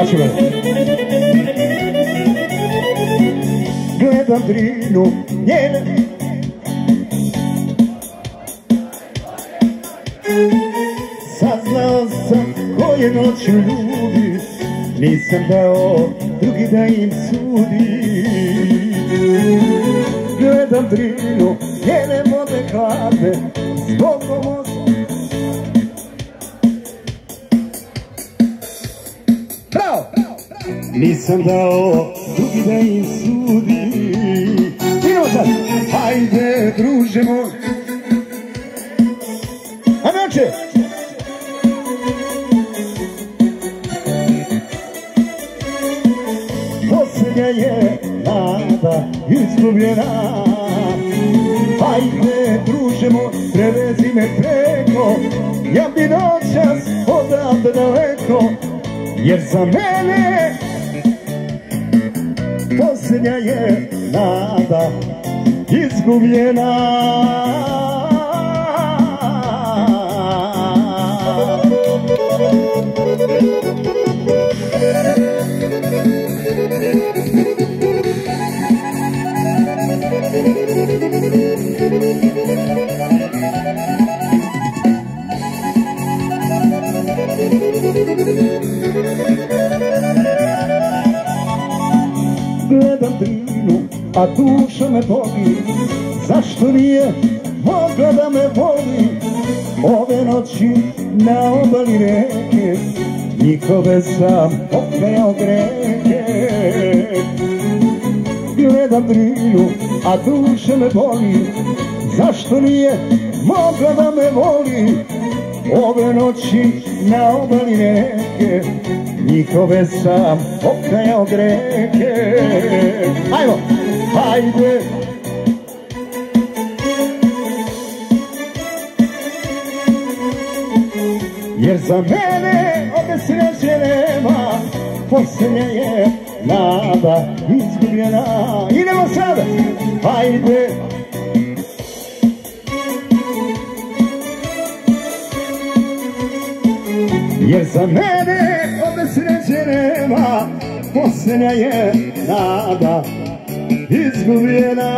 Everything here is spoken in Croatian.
Plaću me. Gledam Drinu njene, saznao sam koje noću ljubi, nisam dao drugi da im sudi. Gledam Drinu njene vode hladne, zbog pomoza. Bravo! Nisam dao drugi da im sudi. Idemo sad! Hajde, druže moj! Ajme, oče! Posljednja je nada izgubljena. Hajde, druže moj, prevezi me preko. Ja bi noćas odavde daleko, jer za mene posljednja je nada izgubljena. Gledam Drinu, a duša me boli, zašto nije mogla da me voli? Ove noći na obali reke, njihove sam opeo grehe. Gledam Drinu, a duša me boli, zašto nije mogla da me voli? Ove noći na obali reke, njihove sam okajao grehe. Ajmo, hajde! Jer za mene ove sreće nema, posljednja je nada izgubljena. Idemo sada, hajde! Jer za mene ove sreće nema, posljednja je nada izgubljena.